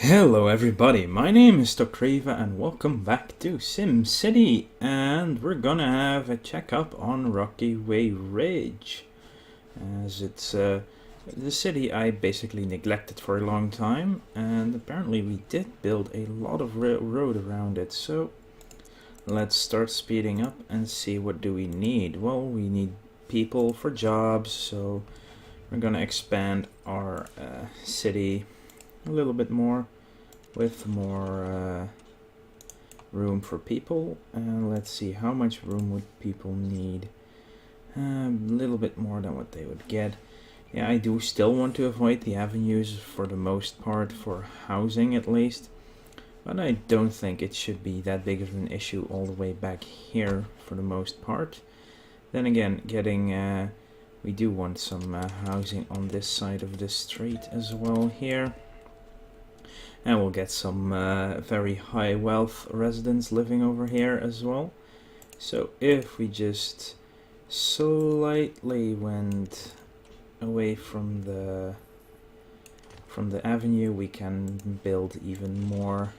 Hello everybody, my name is Tokriva and welcome back to SimCity, and we're gonna have a checkup on Rocky Way Ridge, as it's the city I basically neglected for a long time, and apparently we did build a lot of road around it, so let's start speeding up and see what do we need. Well, we need people for jobs, so we're gonna expand our city a little bit more with more room for people. And let's see, how much room would people need? A little bit more than what they would get. Yeah, I do still want to avoid the avenues for the most part, for housing at least, but I don't think it should be that big of an issue all the way back here for the most part. Then again, we do want some housing on this side of the street as well here. And we'll get some very high wealth residents living over here as well. So if we just slightly went away from the avenue, we can build even more.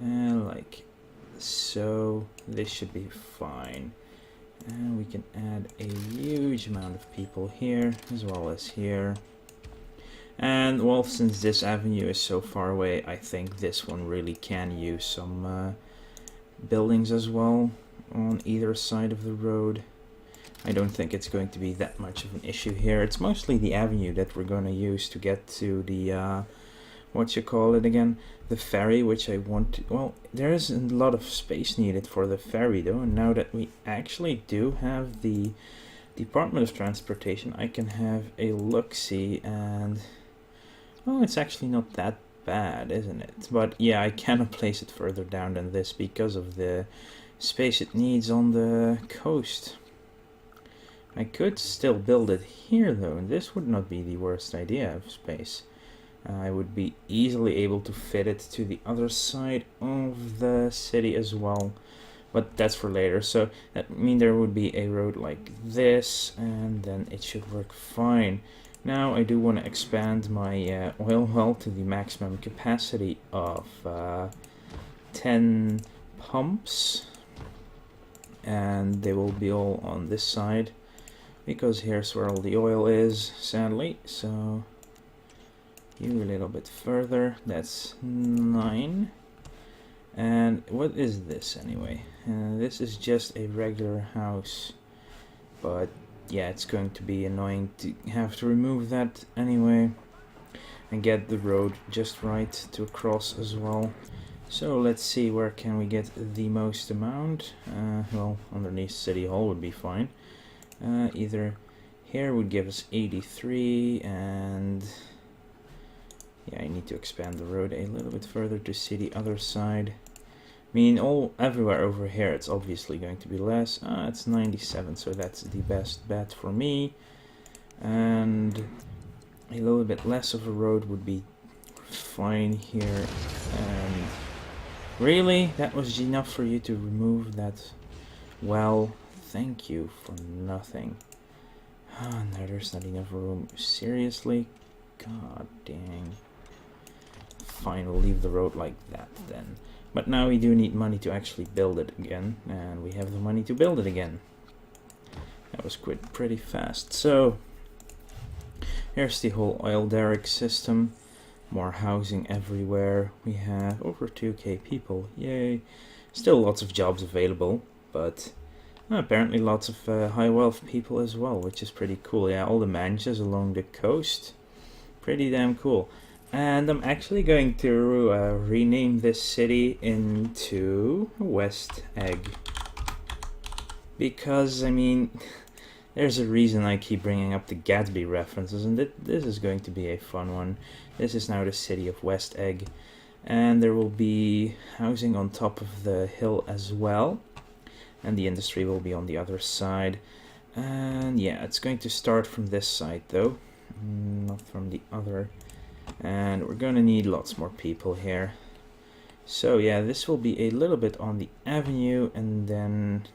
And like so, this should be fine. And we can add a huge amount of people here as well as here. And well, since this avenue is so far away, I think this one really can use some buildings as well on either side of the road. I don't think it's going to be that much of an issue here. It's mostly the avenue that we're going to use to get to the what you call it again, the ferry, which I want to, well, there is a lot of space needed for the ferry though, and now that we actually do have the Department of Transportation, I can have a look-see, and well, it's actually not that bad, isn't it? But yeah, I cannot place it further down than this because of the space it needs on the coast. I could still build it here though, and this would not be the worst idea of space. I would be easily able to fit it to the other side of the city as well, but that's for later. So that means there would be a road like this, and then it should work fine. Now I do want to expand my oil well to the maximum capacity of 10 pumps, and they will be all on this side because here's where all the oil is, sadly. So you a little bit further, that's 9. And what is this anyway? This is just a regular house, but yeah, it's going to be annoying to have to remove that anyway and get the road just right to cross as well. So let's see, where can we get the most amount? Well, underneath City Hall would be fine. Either here would give us 83, and yeah, I need to expand the road a little bit further to see the other side. I mean, everywhere over here it's obviously going to be less. It's 97, so that's the best bet for me. And a little bit less of a road would be fine here. And really, that was enough for you to remove that? Well, thank you for nothing. No, there's not enough room. Seriously? God dang. Fine, we'll leave the road like that then. But now we do need money to actually build it again, and we have the money to build it again. That was pretty fast. So here's the whole oil derrick system. More housing everywhere. We have over 2k people. Yay. Still lots of jobs available, but apparently lots of high wealth people as well, which is pretty cool. Yeah, all the mansions along the coast. Pretty damn cool. And I'm actually going to rename this city into West Egg. Because, I mean, there's a reason I keep bringing up the Gatsby references, and this is going to be a fun one. This is now the city of West Egg. And there will be housing on top of the hill as well. And the industry will be on the other side. And yeah, it's going to start from this side though, not from the other. And we're gonna need lots more people here. So yeah, this will be a little bit on the avenue, and then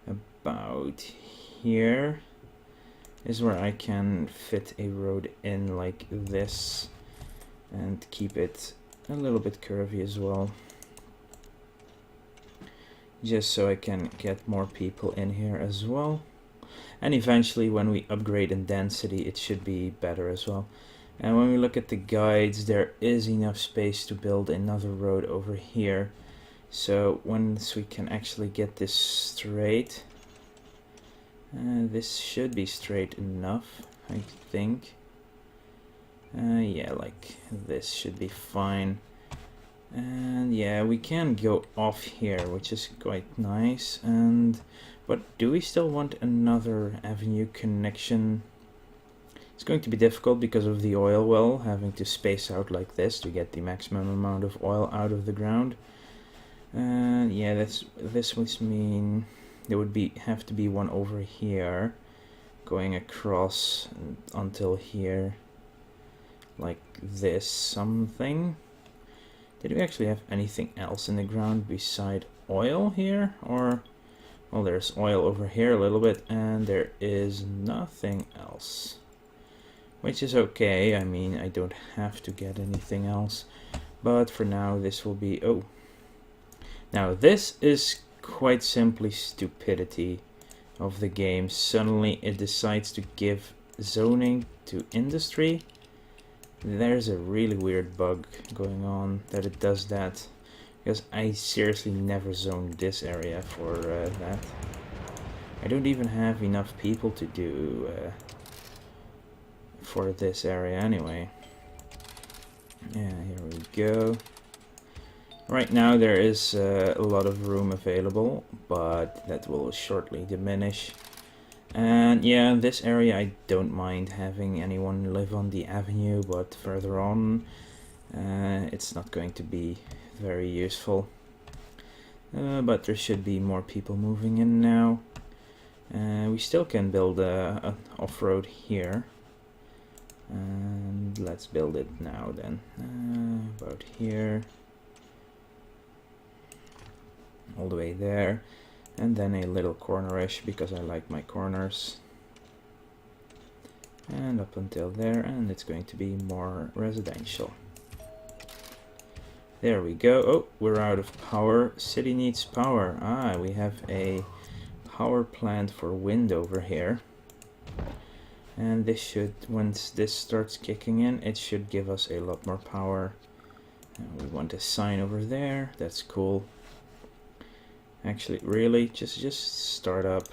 about here is where I can fit a road in like this and keep it a little bit curvy as well, just so I can get more people in here as well. And eventually when we upgrade in density it should be better as well. And when we look at the guides, there is enough space to build another road over here. So once we can actually get this straight, this should be straight enough, I think. Yeah, like this should be fine. And yeah, we can go off here, which is quite nice. But do we still want another avenue connection? It's going to be difficult because of the oil well, having to space out like this to get the maximum amount of oil out of the ground. Yeah, this would mean there would have to be one over here, going across until here, like this something. Did we actually have anything else in the ground beside oil here? Or, well, there's oil over here a little bit, and there is nothing else. Which is okay, I mean, I don't have to get anything else. But for now, this will be... Oh. Now, this is quite simply stupidity of the game. Suddenly, it decides to give zoning to industry. There's a really weird bug going on that it does that, because I seriously never zoned this area for that. I don't even have enough people to do for this area anyway. Yeah, here we go. Right now there is a lot of room available, but that will shortly diminish. And yeah, this area I don't mind having anyone live on the avenue, but further on it's not going to be very useful. But there should be more people moving in now. We still can build an off-road here. And let's build it now then. About here. All the way there. And then a little cornerish, because I like my corners. And up until there, and it's going to be more residential. There we go. Oh, we're out of power. City needs power. Ah, we have a power plant for wind over here. And this should, once this starts kicking in, it should give us a lot more power. And we want a sign over there. That's cool. Actually, really, just start up.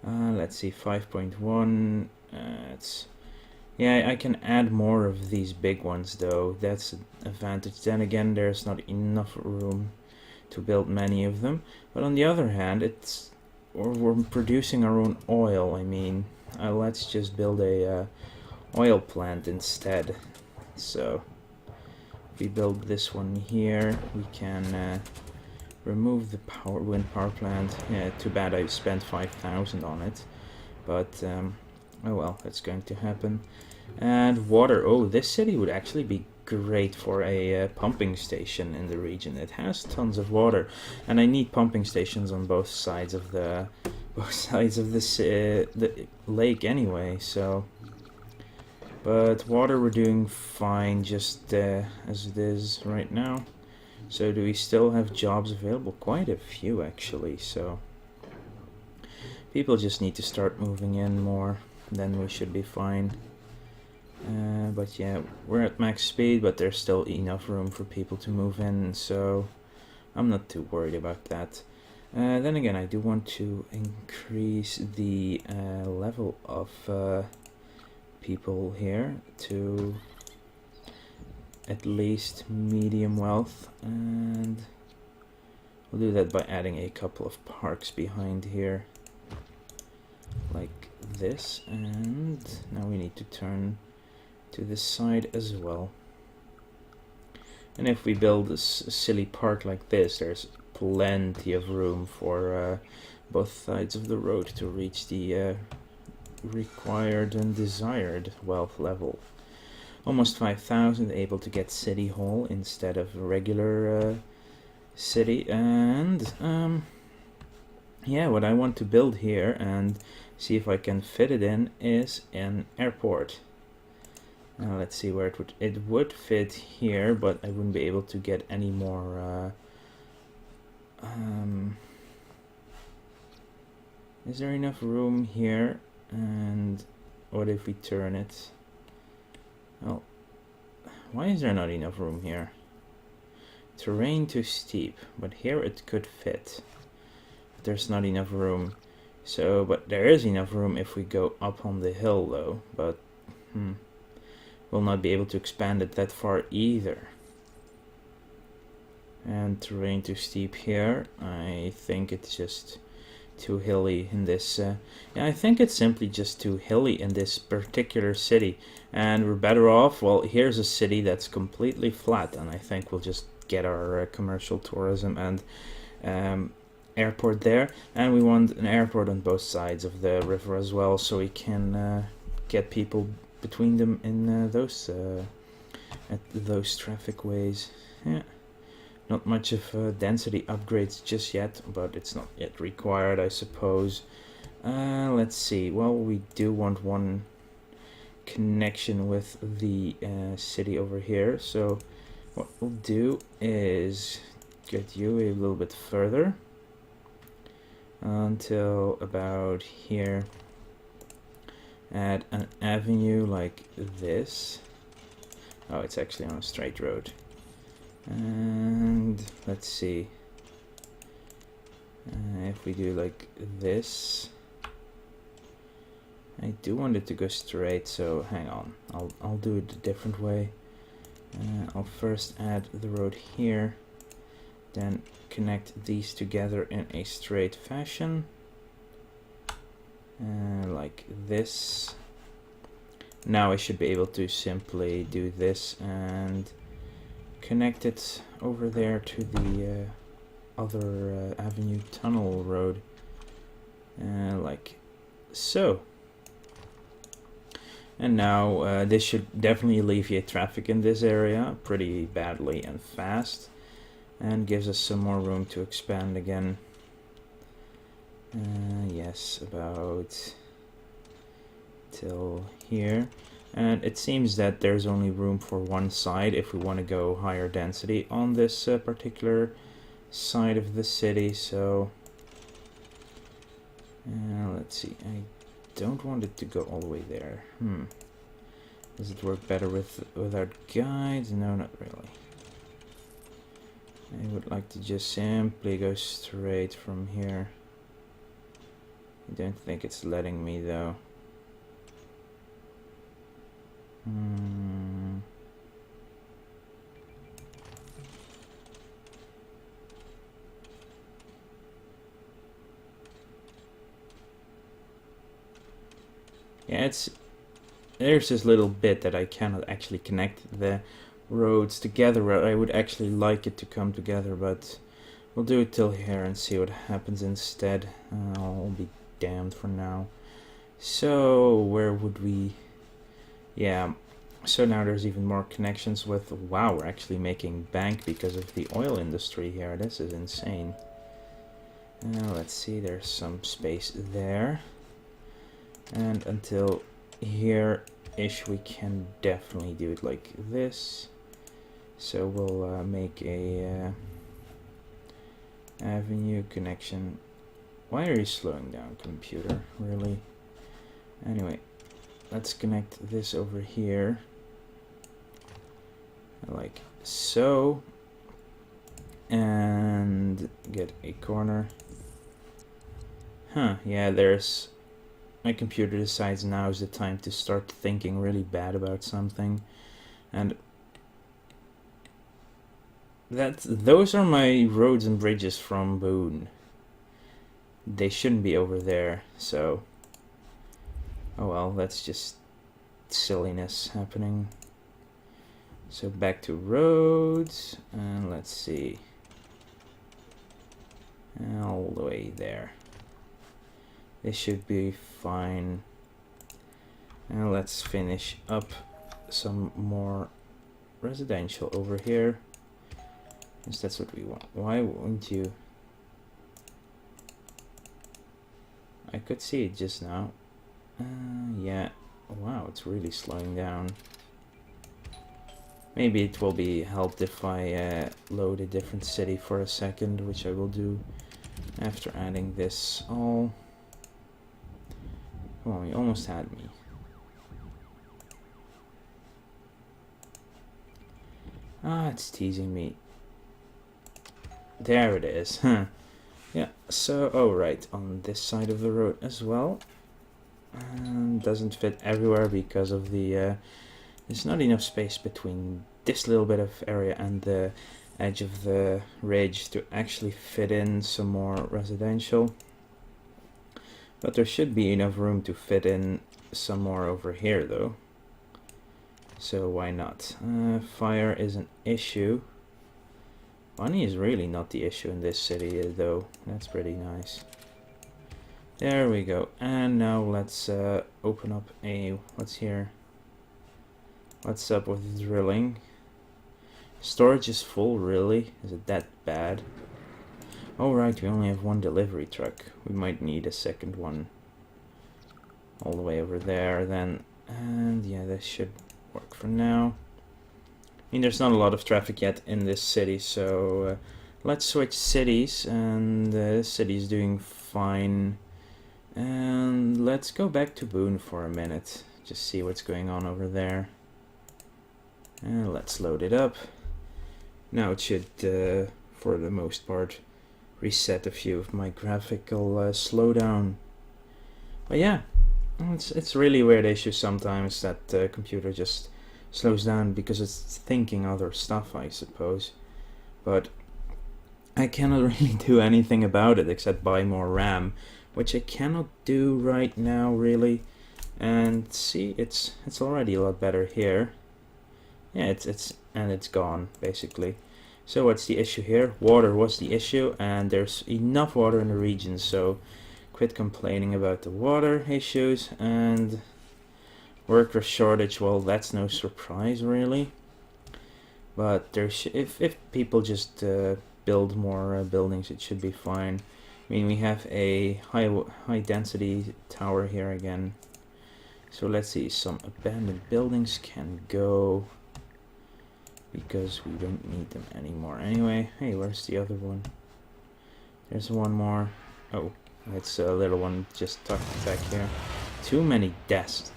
Let's see, 5.1. Yeah, I can add more of these big ones though. That's an advantage. Then again, there's not enough room to build many of them. But on the other hand, we're producing our own oil. I mean, let's just build a oil plant instead. So if we build this one here, we can remove the wind power plant. Yeah, too bad I spent 5,000 on it, but oh well, that's going to happen. And water. Oh, this city would actually be great for a pumping station in the region. It has tons of water, and I need pumping stations on both sides of the the lake anyway. So, but water we're doing fine just as it is right now. So do we still have jobs available? Quite a few actually, so people just need to start moving in more, then we should be fine. But yeah, we're at max speed, but there's still enough room for people to move in, so I'm not too worried about that. Then again, I do want to increase the level of people here to at least medium wealth, and we'll do that by adding a couple of parks behind here like this. And now we need to turn to this side as well, and if we build a silly park like this, there's plenty of room for both sides of the road to reach the required and desired wealth level. Almost 5,000, able to get city hall instead of regular city. And yeah, what I want to build here, and see if I can fit it in, is an airport. Now let's see where it would fit here, but I wouldn't be able to get any more. Is there enough room here? And what if we turn it? Well, why is there not enough room here? Terrain too steep, but here it could fit. But there's not enough room. So, but there is enough room if we go up on the hill though, but we'll not be able to expand it that far either. And terrain too steep here. I think it's just too hilly in this. Yeah, I think it's simply just too hilly in this particular city. And we're better off, well, here's a city that's completely flat, and I think we'll just get our commercial tourism and airport there. And we want an airport on both sides of the river as well, so we can get people between them in at those traffic ways. Yeah. Not much of density upgrades just yet, but it's not yet required, I suppose. Let's see. Well, we do want one connection with the city over here. So what we'll do is get you a little bit further until about here. Add an avenue like this. Oh, it's actually on a straight road. And let's see if we do like this. I do want it to go straight, so hang on, I'll do it a different way. I'll first add the road here, then connect these together in a straight fashion, like this. Now I should be able to simply do this and connect it over there to the other avenue tunnel road, like so. And now this should definitely alleviate traffic in this area pretty badly and fast, and gives us some more room to expand again. Yes, about till here. And it seems that there's only room for one side if we want to go higher density on this particular side of the city. So let's see, I don't want it to go all the way there. Does it work better without guides? No, not really. I would like to just simply go straight from here. I don't think it's letting me though. Yeah, there's this little bit that I cannot actually connect the roads together. I would actually like it to come together, but we'll do it till here and see what happens instead. I'll be damned for now. So where would we? Yeah, so now there's even more connections with, wow, we're actually making bank because of the oil industry here. This is insane. Let's see, there's some space there. And until here-ish, we can definitely do it like this. So we'll make a avenue connection. Why are you slowing down, computer? Really? Anyway. Let's connect this over here, like so, and get a corner. Yeah, there's... My computer decides now is the time to start thinking really bad about something, and those are my roads and bridges from Boone. They shouldn't be over there, so... Oh well, that's just silliness happening. So back to roads, and let's see. All the way there. This should be fine. And let's finish up some more residential over here. Because that's what we want. Why won't you? I could see it just now. Yeah. Wow, it's really slowing down. Maybe it will be helped if I load a different city for a second, which I will do after adding this all. Come on, you almost had me. Ah, it's teasing me. There it is. Huh. Yeah, so, oh right, on this side of the road as well. Doesn't fit everywhere because of the, there's not enough space between this little bit of area and the edge of the ridge to actually fit in some more residential. But there should be enough room to fit in some more over here though. So why not? Fire is an issue. Money is really not the issue in this city though. That's pretty nice. There we go. And now let's open up a... what's here? What's up with drilling? Storage is full, really? Is it that bad? Oh right, we only have one delivery truck. We might need a second one. All the way over there then. And yeah, this should work for now. I mean, there's not a lot of traffic yet in this city, so let's switch cities, and this city is doing fine. And let's go back to Boone for a minute, just see what's going on over there. And let's load it up. Now it should, for the most part, reset a few of my graphical slowdown. But yeah, it's really a weird issue sometimes that the computer just slows down because it's thinking other stuff, I suppose. But I cannot really do anything about it except buy more RAM, which I cannot do right now really. And see, it's already a lot better here. Yeah, it's gone basically. So what's the issue here? Water was the issue, and there's enough water in the region, so quit complaining about the water issues. And worker shortage, well, that's no surprise really. But there's if people just build more buildings, it should be fine. I mean, we have a high density tower here again. So let's see, some abandoned buildings can go, because we don't need them anymore anyway. Hey, where's the other one? There's one more. Oh, it's a little one just tucked back here. Too many deaths.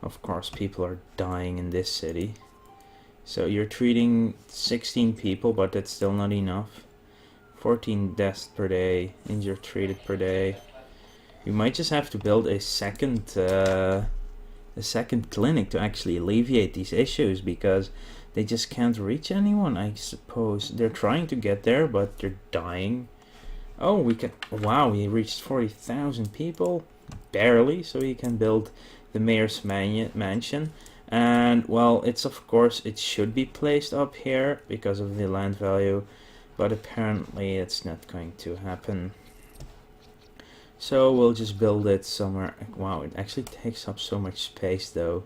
Of course, people are dying in this city. So you're treating 16 people, but that's still not enough. 14 deaths per day, injured treated per day. You might just have to build a second clinic to actually alleviate these issues, because they just can't reach anyone, I suppose. They're trying to get there, but they're dying. Oh, we can... wow, we reached 40,000 people. Barely, so we can build the mayor's mansion. And, well, it's of course, it should be placed up here because of the land value, but apparently it's not going to happen. So we'll just build it somewhere. Wow, it actually takes up so much space though,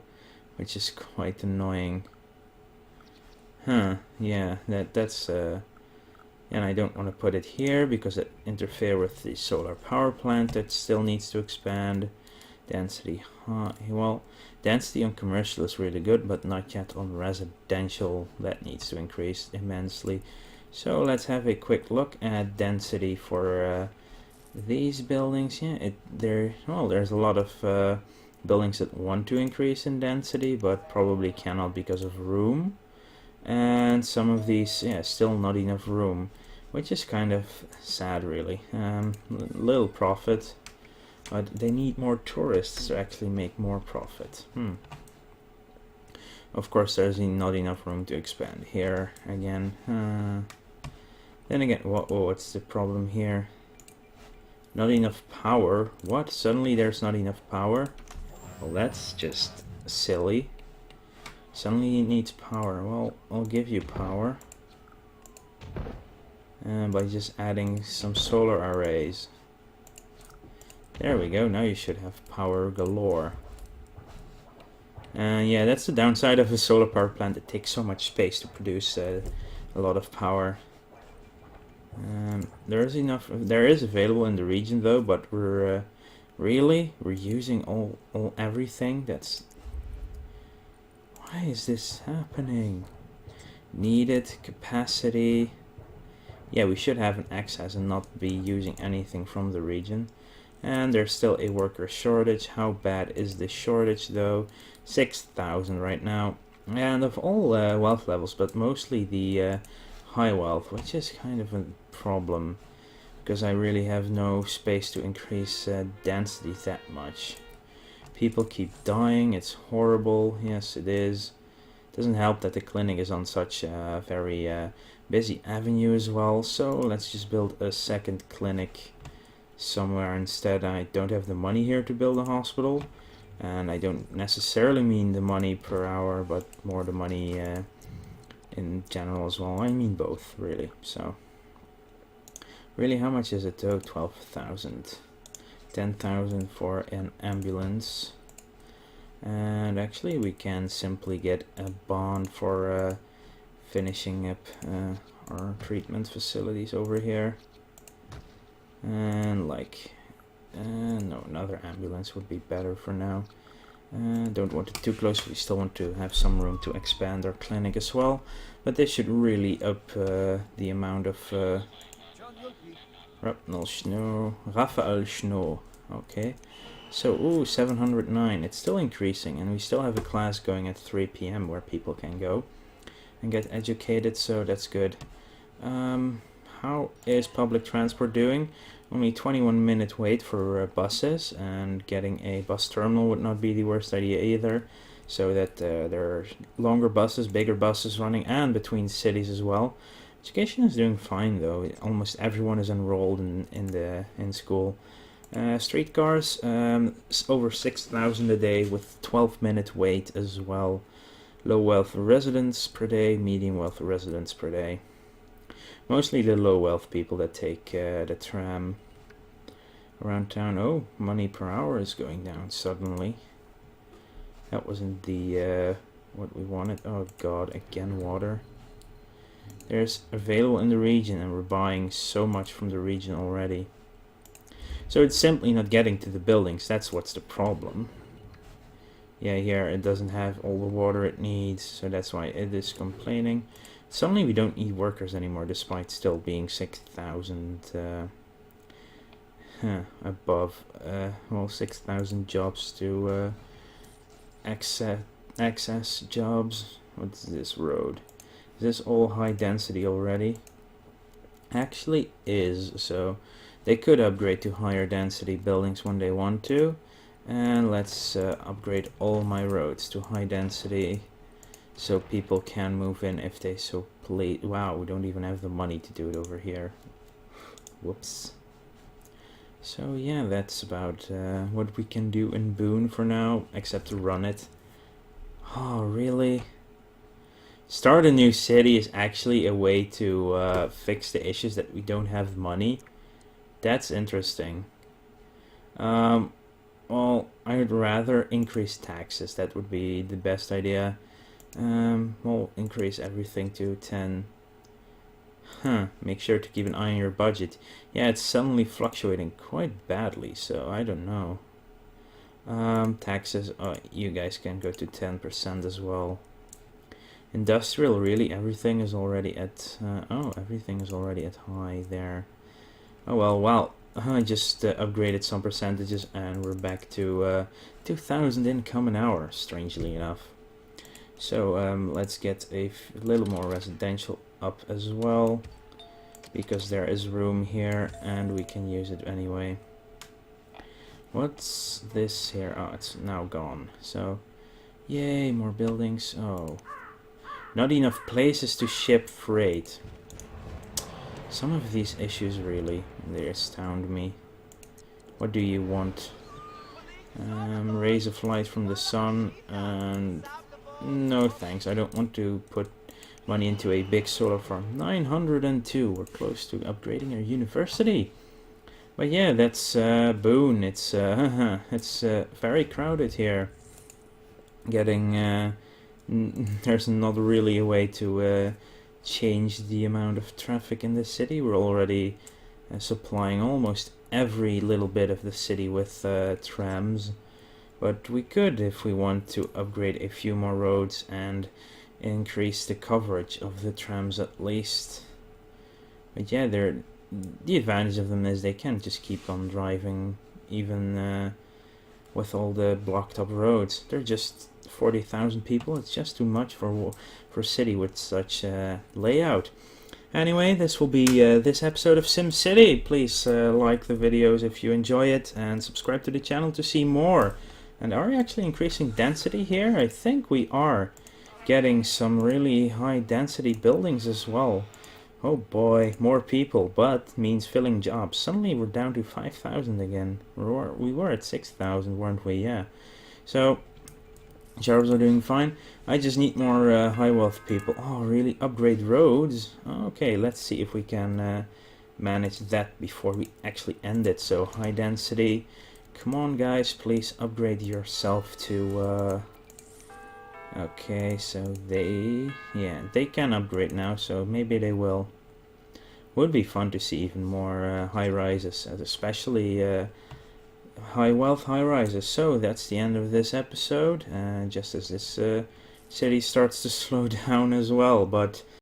which is quite annoying. Yeah, that's and I don't want to put it here because it interferes with the solar power plant that still needs to expand. Density, well, density on commercial is really good, but not yet on residential. That needs to increase immensely. So let's have a quick look at density for these buildings. Yeah, there's a lot of buildings that want to increase in density, but probably cannot because of room. And some of these, yeah, still not enough room, which is kind of sad, really. Little profit, but they need more tourists to actually make more profit. Of course, there's not enough room to expand here again. Then again, what's the problem here? Not enough power. What? Suddenly there's not enough power? Well, that's just silly. Suddenly it needs power. Well, I'll give you power. By just adding some solar arrays. There we go. Now you should have power galore. Yeah, that's the downside of a solar power plant. It takes so much space to produce a lot of power. There is enough. There is available in the region though, but we're we're using all everything. That's why is this happening? Needed capacity. Yeah, we should have an excess and not be using anything from the region. And there's still a worker shortage. How bad is this shortage though? 6,000 right now. And of all wealth levels, but mostly the high wealth, which is kind of a problem because I really have no space to increase density that much. People keep dying, it's horrible. Yes, it is. Doesn't help that the clinic is on such a very busy avenue as well, so let's just build a second clinic somewhere instead. I don't have the money here to build a hospital, and I don't necessarily mean the money per hour, but more the money in general as well. I mean both, really. So really, how much is it though? 12,000. 10,000 for an ambulance. And actually we can simply get a bond for finishing up our treatment facilities over here. And like, no, another ambulance would be better for now. Don't want it too close. We still want to have some room to expand our clinic as well. But this should really up the amount of Raphael Schno. Okay. So, ooh, 709. It's still increasing, and we still have a class going at 3 p.m. where people can go and get educated, so that's good. How is public transport doing? Only 21-minute wait for buses, and getting a bus terminal would not be the worst idea either, so that there are longer buses, bigger buses running, and between cities as well. Education is doing fine though. Almost everyone is enrolled in school. Streetcars, over 6,000 a day with 12-minute wait as well. Low wealth residents per day, medium wealth residents per day. Mostly the low wealth people that take the tram around town. Oh, money per hour is going down suddenly. That wasn't the what we wanted. Oh god, again water. There's available in the region, and we're buying so much from the region already. So it's simply not getting to the buildings. That's what's the problem. Yeah, here it doesn't have all the water it needs, so that's why it is complaining. Suddenly we don't need workers anymore, despite still being 6,000 above. Well, 6,000 jobs to access jobs. What's this road? Is this all high density already? Actually is, so they could upgrade to higher density buildings when they want to. And let's upgrade all my roads to high density so people can move in if they so please. Wow, we don't even have the money to do it over here. Whoops. So yeah, that's about what we can do in Boone for now, except to run it. Oh, really? Start a new city is actually a way to fix the issues that we don't have money. That's interesting. Well, I'd rather increase taxes. That would be the best idea. We'll increase everything to 10. Make sure to keep an eye on your budget. Yeah, it's suddenly fluctuating quite badly, so I don't know. Taxes, you guys can go to 10% as well. Industrial, really, everything is already at, everything is already at high there. Oh well, I just upgraded some percentages and we're back to 2,000 income an hour, strangely enough. So let's get a little more residential up as well, because there is room here and we can use it anyway. What's this here? Oh, it's now gone. So, yay, more buildings. Oh, not enough places to ship freight. Some of these issues really, they astound me. What do you want? Raise a flight from the sun, and no thanks. I don't want to put money into a big solar farm. 902, we're close to upgrading our university. But yeah, that's Boone. It's very crowded here. Getting there's not really a way to change the amount of traffic in the city. We're already supplying almost every little bit of the city with trams, but we could, if we want, to upgrade a few more roads and increase the coverage of the trams at least. But yeah, the advantage of them is they can just keep on driving even with all the blocked up roads. They're just 40,000 people. It's just too much for a city with such layout. Anyway, this will be this episode of SimCity. Please like the videos if you enjoy it, and subscribe to the channel to see more. And are we actually increasing density here? I think we are getting some really high density buildings as well. Oh boy, more people, but means filling jobs. Suddenly we're down to 5,000 again. We were at 6,000, weren't we? Yeah. So jobs are doing fine. I just need more high wealth people. Oh, really? Upgrade roads? Okay, let's see if we can manage that before we actually end it. So high density. Come on, guys, please upgrade yourself to... Okay, so they can upgrade now, so maybe they will. Would be fun to see even more high rises, especially high wealth high rises. So that's the end of this episode, just as this city starts to slow down as well. But